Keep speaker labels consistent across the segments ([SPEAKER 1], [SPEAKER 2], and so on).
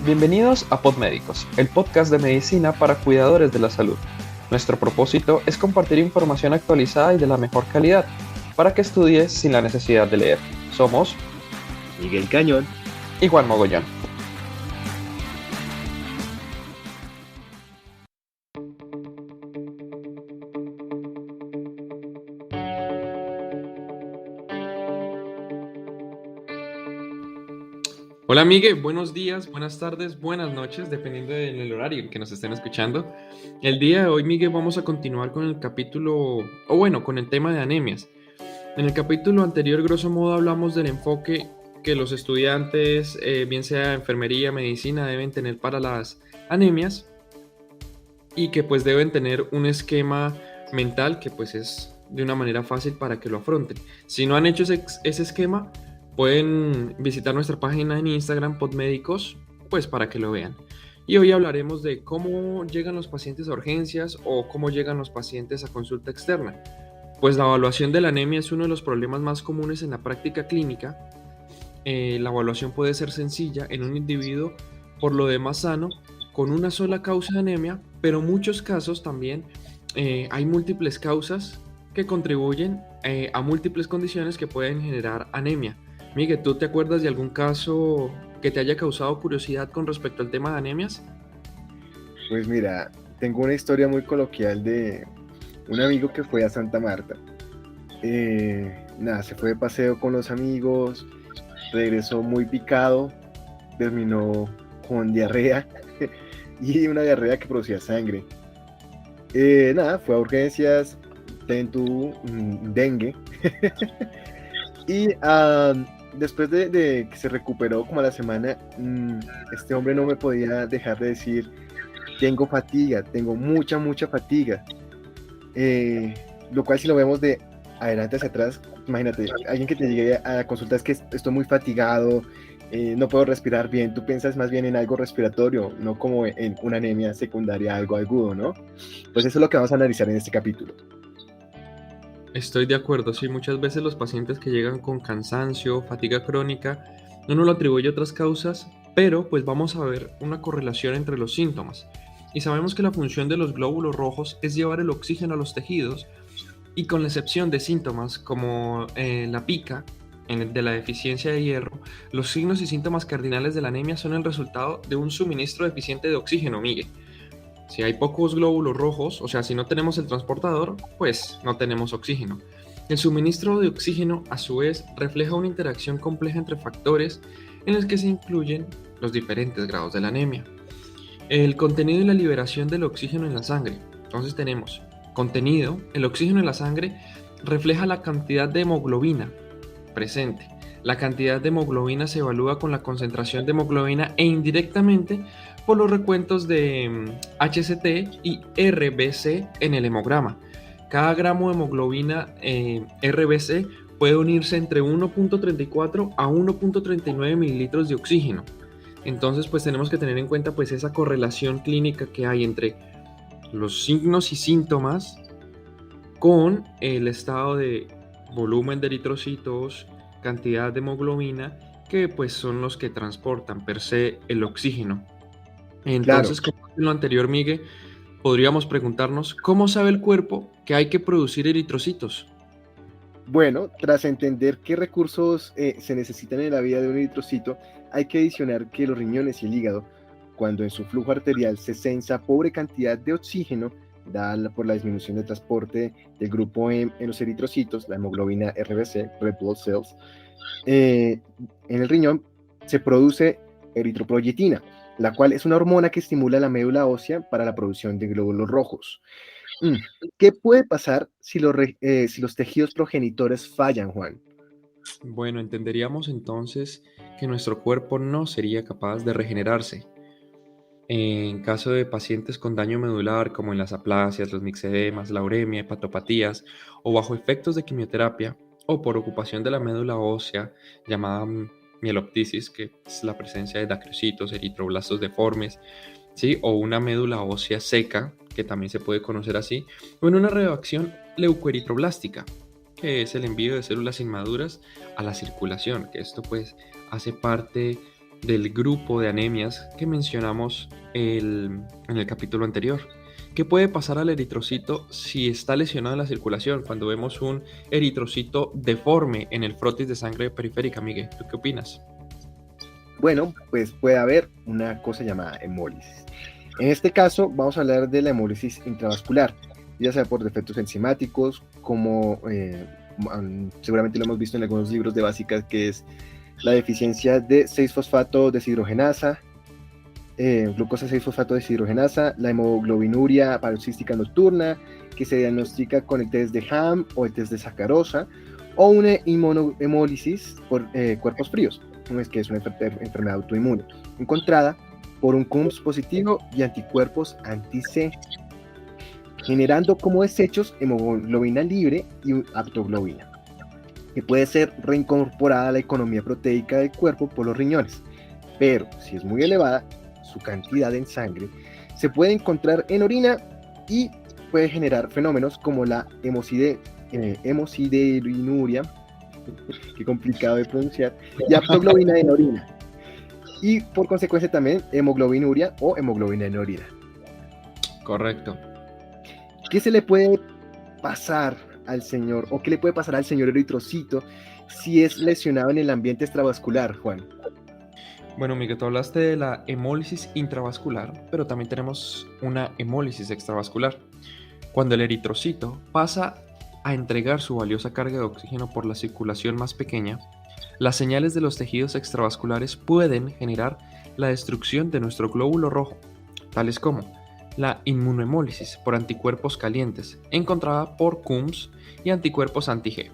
[SPEAKER 1] Bienvenidos a Podmédicos, el podcast de medicina para cuidadores de la salud. Nuestro propósito es compartir información actualizada y de la mejor calidad, para que estudies sin la necesidad de leer. Somos
[SPEAKER 2] Miguel Cañón
[SPEAKER 1] y Juan Mogollón. Hola Miguel, buenos días, buenas tardes, buenas noches, dependiendo del horario en que nos estén escuchando. El día de hoy, Miguel, vamos a continuar con el capítulo, con el tema de anemias. En el capítulo anterior, grosso modo, hablamos del enfoque que los estudiantes, bien sea enfermería, medicina, deben tener para las anemias y que pues deben tener un esquema mental que pues es de una manera fácil para que lo afronten. Si no han hecho ese esquema, pueden visitar nuestra página en Instagram, Podmédicos, pues para que lo vean. Y hoy hablaremos de cómo llegan los pacientes a urgencias o cómo llegan los pacientes a consulta externa. Pues la evaluación de la anemia es uno de los problemas más comunes en la práctica clínica. La evaluación puede ser sencilla en un individuo por lo demás sano, con una sola causa de anemia, pero en muchos casos también hay múltiples causas que contribuyen a múltiples condiciones que pueden generar anemia. Miguel, ¿tú te acuerdas de algún caso que te haya causado curiosidad con respecto al tema de anemias?
[SPEAKER 2] Pues mira, tengo una historia muy coloquial de un amigo que fue a Santa Marta. Se fue de paseo con los amigos, regresó muy picado, terminó con diarrea y una diarrea que producía sangre. Fue a urgencias, dengue. Y después de que se recuperó como a la semana, este hombre no me podía dejar de decir: tengo fatiga, tengo mucha fatiga. Lo cual, si lo vemos de adelante hacia atrás, imagínate, alguien que te llegue a la consulta: es que estoy muy fatigado, no puedo respirar bien. Tú piensas más bien en algo respiratorio, no como en una anemia secundaria, algo agudo, ¿no? Pues eso es lo que vamos a analizar en este capítulo.
[SPEAKER 1] Estoy de acuerdo, sí, muchas veces los pacientes que llegan con cansancio, fatiga crónica, uno lo atribuye a otras causas, pero pues vamos a ver una correlación entre los síntomas. Y sabemos que la función de los glóbulos rojos es llevar el oxígeno a los tejidos, y con la excepción de síntomas como la pica de la deficiencia de hierro, los signos y síntomas cardinales de la anemia son el resultado de un suministro deficiente de oxígeno, Miguel. Si hay pocos glóbulos rojos, o sea, si no tenemos el transportador, pues no tenemos oxígeno. El suministro de oxígeno, a su vez, refleja una interacción compleja entre factores en los que se incluyen los diferentes grados de la anemia. El contenido y la liberación del oxígeno en la sangre. Entonces tenemos contenido, el oxígeno en la sangre refleja la cantidad de hemoglobina presente. La cantidad de hemoglobina se evalúa con la concentración de hemoglobina e indirectamente por los recuentos de HCT y RBC en el hemograma. Cada gramo de hemoglobina RBC puede unirse entre 1.34 a 1.39 mililitros de oxígeno. Entonces, pues tenemos que tener en cuenta pues esa correlación clínica que hay entre los signos y síntomas con el estado de volumen de eritrocitos, cantidad de hemoglobina, que pues son los que transportan per se el oxígeno. Entonces,
[SPEAKER 2] Claro.
[SPEAKER 1] como en lo anterior, Miguel, podríamos preguntarnos ¿cómo sabe el cuerpo que hay que producir eritrocitos?
[SPEAKER 2] Bueno, tras entender qué recursos se necesitan en la vida de un eritrocito, hay que adicionar que los riñones y el hígado, cuando en su flujo arterial se sensa pobre cantidad de oxígeno, dada por la disminución de transporte del grupo M en los eritrocitos, la hemoglobina RBC, Red Blood Cells, en el riñón se produce eritroproyetina, la cual es una hormona que estimula la médula ósea para la producción de glóbulos rojos. ¿Qué puede pasar si los tejidos progenitores fallan, Juan?
[SPEAKER 1] Bueno, entenderíamos entonces que nuestro cuerpo no sería capaz de regenerarse. En caso de pacientes con daño medular, como en las aplasias, los mixedemas, la uremia, hepatopatías, o bajo efectos de quimioterapia, o por ocupación de la médula ósea, llamada mieloptisis, que es la presencia de dacrocitos, eritroblastos deformes, ¿sí? O una médula ósea seca, que también se puede conocer así, o en una reacción leucoeritroblástica, que es el envío de células inmaduras a la circulación, que esto pues hace parte del grupo de anemias que mencionamos en el capítulo anterior. ¿Qué puede pasar al eritrocito si está lesionado en la circulación? Cuando vemos un eritrocito deforme en el frotis de sangre periférica, Miguel, ¿tú qué opinas?
[SPEAKER 2] Bueno, pues puede haber una cosa llamada hemólisis. En este caso vamos a hablar de la hemólisis intravascular, ya sea por defectos enzimáticos, como seguramente lo hemos visto en algunos libros de básicas, que es la deficiencia de 6-fosfato deshidrogenasa, glucosa 6-fosfato deshidrogenasa, la hemoglobinuria paroxística nocturna, que se diagnostica con el test de Ham o el test de sacarosa, o una inmunohemólisis por cuerpos fríos, que es una enfermedad autoinmune, encontrada por un CUMS positivo y anticuerpos anti-C, generando como desechos hemoglobina libre y aptoglobina, que puede ser reincorporada a la economía proteica del cuerpo por los riñones, pero si es muy elevada, su cantidad en sangre se puede encontrar en orina y puede generar fenómenos como la hemosideruria, qué complicado de pronunciar, y aptoglobina en orina, y por consecuencia también hemoglobinuria o hemoglobina en orina.
[SPEAKER 1] Correcto.
[SPEAKER 2] ¿Qué se le puede pasar al señor, o qué le puede pasar al señor eritrocito si es lesionado en el ambiente extravascular, Juan?
[SPEAKER 1] Bueno, Miguel, tú hablaste de la hemólisis intravascular, pero también tenemos una hemólisis extravascular. Cuando el eritrocito pasa a entregar su valiosa carga de oxígeno por la circulación más pequeña, las señales de los tejidos extravasculares pueden generar la destrucción de nuestro glóbulo rojo, tales como la inmunohemólisis por anticuerpos calientes, encontrada por CUMS, y anticuerpos anti-G,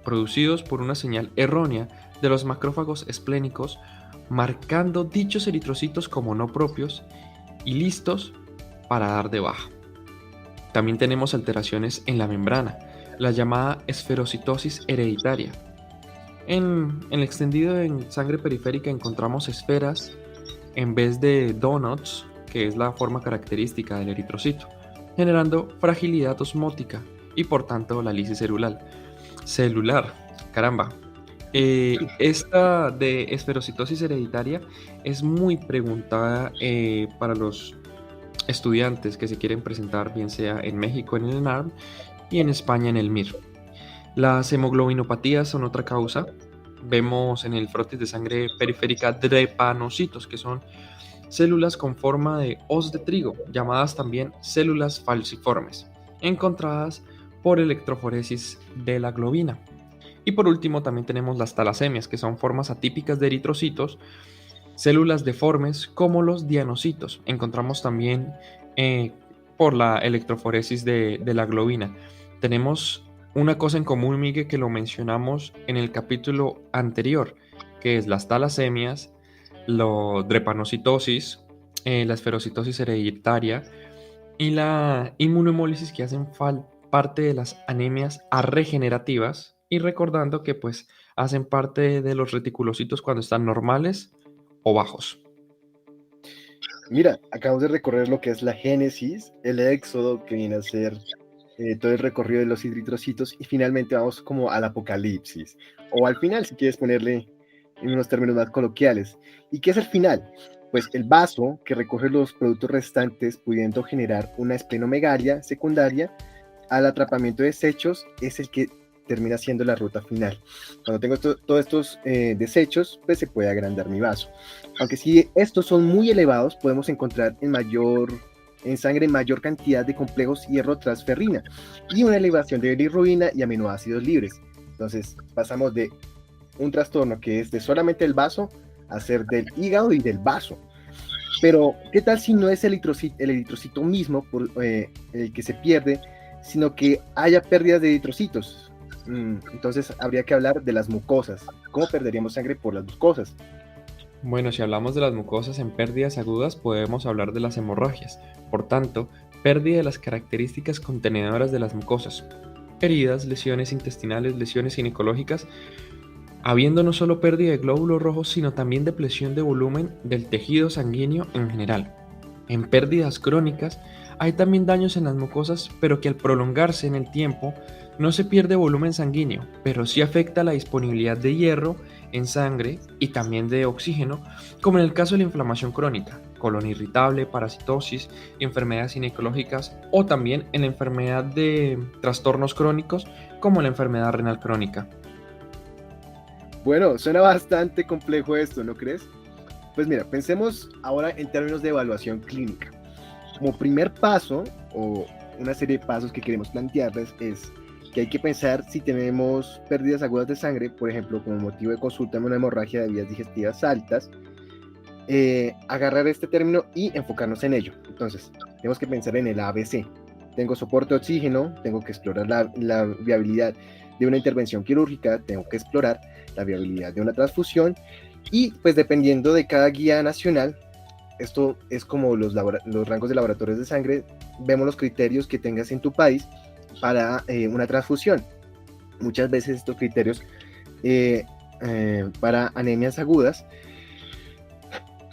[SPEAKER 1] producidos por una señal errónea de los macrófagos esplénicos, marcando dichos eritrocitos como no propios y listos para dar de baja. También tenemos alteraciones en la membrana, la llamada esferocitosis hereditaria. En el extendido en sangre periférica encontramos esferas en vez de donuts, que es la forma característica del eritrocito, generando fragilidad osmótica y por tanto la lisis celular. Caramba. Esta de esferocitosis hereditaria es muy preguntada para los estudiantes que se quieren presentar, bien sea en México en el ENARM y en España en el MIR. Las hemoglobinopatías son otra causa. Vemos en el frotis de sangre periférica drepanocitos, que son células con forma de hoz de trigo, llamadas también células falciformes, encontradas por electroforesis de la globina. Y por último también tenemos las talasemias, que son formas atípicas de eritrocitos, células deformes como los dianocitos. Encontramos también por la electroforesis de la globina. Tenemos una cosa en común, Miguel, que lo mencionamos en el capítulo anterior, que es las talasemias, la drepanocitosis, la esferocitosis hereditaria y la inmunohemólisis, que hacen parte de las anemias regenerativas, y recordando que pues hacen parte de los reticulocitos cuando están normales o bajos.
[SPEAKER 2] Mira, acabamos de recorrer lo que es la génesis, el éxodo, que viene a ser todo el recorrido de los eritrocitos, y finalmente vamos como al apocalipsis, o al final, si quieres ponerle en unos términos más coloquiales. ¿Y qué es el final? Pues el vaso que recoge los productos restantes, pudiendo generar una esplenomegalia secundaria al atrapamiento de desechos, es el que termina siendo la ruta final. Cuando tengo todos estos desechos, pues se puede agrandar mi vaso. Aunque si estos son muy elevados, podemos encontrar en sangre mayor cantidad de complejos hierro-transferrina y una elevación de bilirrubina y aminoácidos libres. Entonces pasamos de un trastorno que es de solamente el vaso a ser del hígado y del vaso. Pero, ¿qué tal si no es el eritrocito mismo el que se pierde, sino que haya pérdidas de eritrocitos? Entonces habría que hablar de las mucosas. ¿Cómo perderíamos sangre por las mucosas?
[SPEAKER 1] Bueno, si hablamos de las mucosas en pérdidas agudas, podemos hablar de las hemorragias. Por tanto, pérdida de las características contenedoras de las mucosas. Heridas, lesiones intestinales, lesiones ginecológicas, habiendo no solo pérdida de glóbulos rojos, sino también depresión de volumen del tejido sanguíneo en general. En pérdidas crónicas, Hay también daños en las mucosas, pero que al prolongarse en el tiempo no se pierde volumen sanguíneo, pero sí afecta la disponibilidad de hierro en sangre y también de oxígeno, como en el caso de la inflamación crónica, colon irritable, parasitosis, enfermedades ginecológicas o también en la enfermedad de trastornos crónicos como la enfermedad renal crónica.
[SPEAKER 2] Bueno, suena bastante complejo esto, ¿no crees? Pues mira, pensemos ahora en términos de evaluación clínica. Como primer paso, o una serie de pasos que queremos plantearles, es que hay que pensar si tenemos pérdidas agudas de sangre, por ejemplo, como motivo de consulta en una hemorragia de vías digestivas altas, agarrar este término y enfocarnos en ello. Entonces, tenemos que pensar en el ABC. Tengo soporte de oxígeno, tengo que explorar la viabilidad de una intervención quirúrgica, tengo que explorar la viabilidad de una transfusión y pues dependiendo de cada guía nacional, esto es como los rangos de laboratorios de sangre, vemos los criterios que tengas en tu país para una transfusión. Muchas veces estos criterios para anemias agudas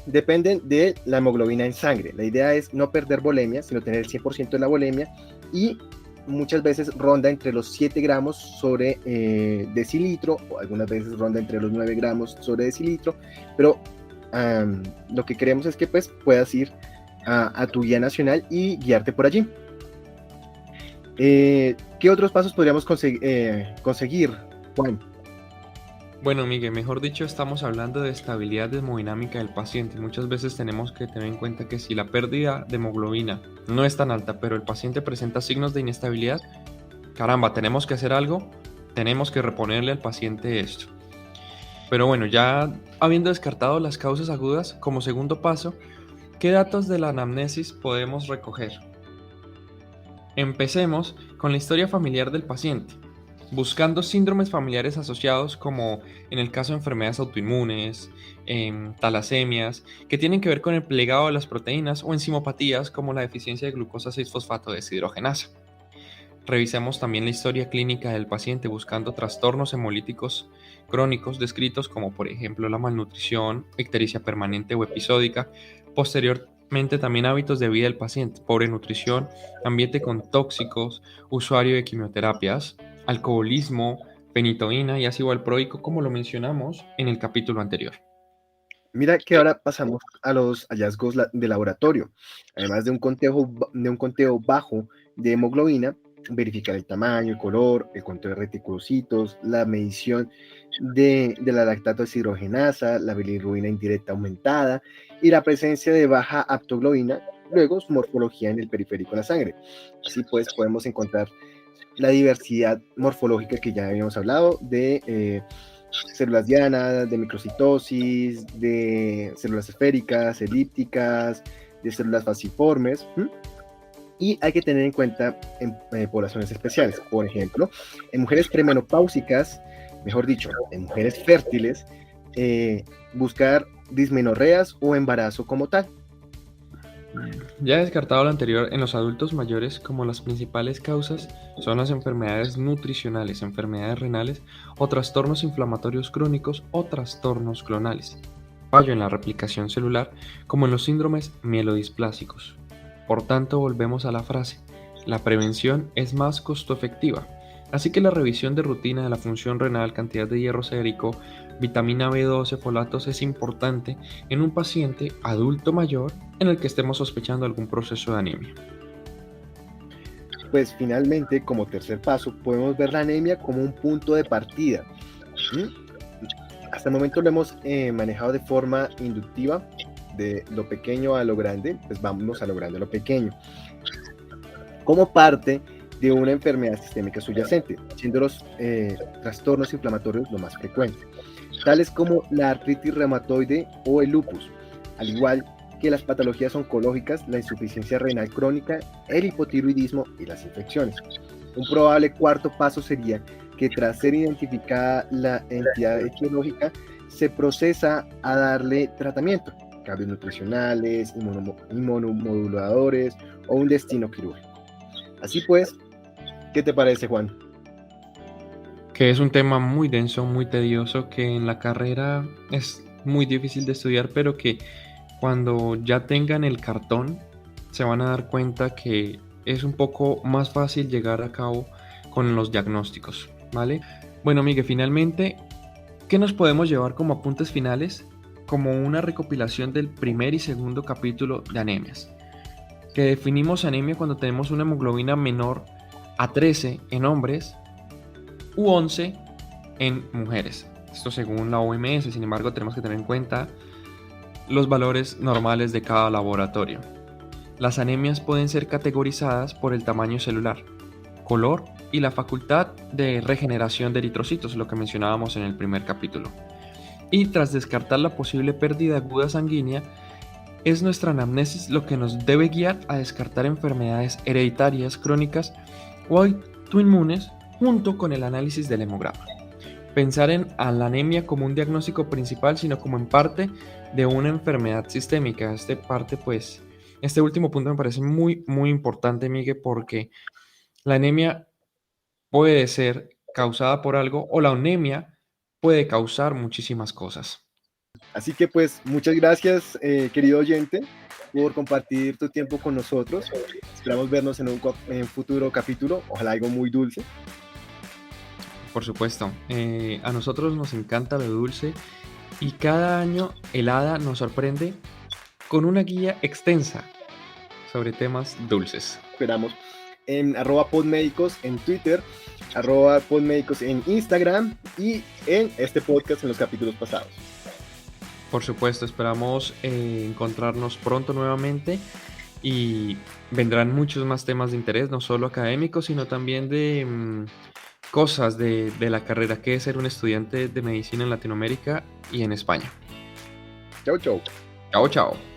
[SPEAKER 2] dependen de la hemoglobina en sangre. La idea es no perder volemia, sino tener el 100% de la volemia y muchas veces ronda entre los 7 gramos sobre decilitro o algunas veces ronda entre los 9 gramos sobre decilitro, pero lo que queremos es que pues, puedas ir a tu guía nacional y guiarte por allí. ¿Qué otros pasos podríamos conseguir, Juan?
[SPEAKER 1] Bueno, Miguel, mejor dicho, estamos hablando de estabilidad hemodinámica del paciente. Muchas veces tenemos que tener en cuenta que si la pérdida de hemoglobina no es tan alta, pero el paciente presenta signos de inestabilidad, caramba, tenemos que hacer algo, tenemos que reponerle al paciente esto. Pero bueno, ya habiendo descartado las causas agudas, como segundo paso, ¿qué datos de la anamnesis podemos recoger? Empecemos con la historia familiar del paciente, buscando síndromes familiares asociados como en el caso de enfermedades autoinmunes, talasemias, que tienen que ver con el plegado de las proteínas o enzimopatías como la deficiencia de glucosa 6-fosfato deshidrogenasa. Revisemos también la historia clínica del paciente buscando trastornos hemolíticos crónicos descritos como por ejemplo la malnutrición, ictericia permanente o episódica. Posteriormente también hábitos de vida del paciente, pobre nutrición, ambiente con tóxicos, usuario de quimioterapias, alcoholismo, fenitoína y ácido valproico como lo mencionamos en el capítulo anterior.
[SPEAKER 2] Mira que ahora pasamos a los hallazgos de laboratorio. Además de un conteo bajo de hemoglobina, verificar el tamaño, el color, el conteo de reticulocitos, la medición de la lactato deshidrogenasa, la bilirrubina indirecta aumentada y la presencia de baja aptoglobina, luego su morfología en el periférico de la sangre. Así pues podemos encontrar la diversidad morfológica que ya habíamos hablado de células dianas, de microcitosis, de células esféricas, elípticas, de células falciformes. Y hay que tener en cuenta en poblaciones especiales, por ejemplo, en mujeres premenopáusicas, mejor dicho, en mujeres fértiles, buscar dismenorreas o embarazo como tal.
[SPEAKER 1] Ya descartado lo anterior, en los adultos mayores como las principales causas son las enfermedades nutricionales, enfermedades renales o trastornos inflamatorios crónicos o trastornos clonales. Fallo en la replicación celular como en los síndromes mielodisplásicos. Por tanto, volvemos a la frase, la prevención es más costo efectiva. Así que la revisión de rutina de la función renal, cantidad de hierro sérico, vitamina B12, folatos es importante en un paciente adulto mayor en el que estemos sospechando algún proceso de anemia.
[SPEAKER 2] Pues finalmente, como tercer paso, podemos ver la anemia como un punto de partida. Hasta el momento lo hemos manejado de forma inductiva, de lo pequeño a lo grande, pues vamos a lo grande a lo pequeño. Como parte de una enfermedad sistémica subyacente, siendo los trastornos inflamatorios lo más frecuente, tales como la artritis reumatoide o el lupus, al igual que las patologías oncológicas, la insuficiencia renal crónica, el hipotiroidismo y las infecciones. Un probable cuarto paso sería que tras ser identificada la entidad etiológica, se procesa a darle tratamiento, cambios nutricionales, inmunomoduladores o un destino quirúrgico. Así pues, ¿qué te parece, Juan?
[SPEAKER 1] Que es un tema muy denso, muy tedioso, que en la carrera es muy difícil de estudiar, pero que cuando ya tengan el cartón se van a dar cuenta que es un poco más fácil llegar a cabo con los diagnósticos, ¿vale? Bueno, Miguel, finalmente, ¿qué nos podemos llevar como apuntes finales? Como una recopilación del primer y segundo capítulo de anemias, que definimos anemia cuando tenemos una hemoglobina menor a 13 en hombres u 11 en mujeres. Esto según la OMS, sin embargo tenemos que tener en cuenta los valores normales de cada laboratorio. Las anemias pueden ser categorizadas por el tamaño celular, color y la facultad de regeneración de eritrocitos, lo que mencionábamos en el primer capítulo. Y tras descartar la posible pérdida aguda sanguínea, es nuestra anamnesis lo que nos debe guiar a descartar enfermedades hereditarias crónicas o autoinmunes junto con el análisis del hemograma. Pensar en la anemia como un diagnóstico principal, sino como en parte de una enfermedad sistémica. Este último punto me parece muy, muy importante, Miguel, porque la anemia puede ser causada por algo o la anemia puede causar muchísimas cosas.
[SPEAKER 2] Así que pues muchas gracias, querido oyente, por compartir tu tiempo con nosotros. Esperamos vernos en un futuro capítulo, ojalá algo muy dulce.
[SPEAKER 1] Por supuesto, a nosotros nos encanta lo dulce y cada año el hada nos sorprende con una guía extensa sobre temas dulces.
[SPEAKER 2] Esperamos en @podmédicos en Twitter, @podmédicos en Instagram y en este podcast en los capítulos pasados.
[SPEAKER 1] Por supuesto, esperamos encontrarnos pronto nuevamente y vendrán muchos más temas de interés, no solo académicos, sino también de cosas de la carrera que es ser un estudiante de medicina en Latinoamérica y en España.
[SPEAKER 2] Chau, chau.
[SPEAKER 1] Chao, chao.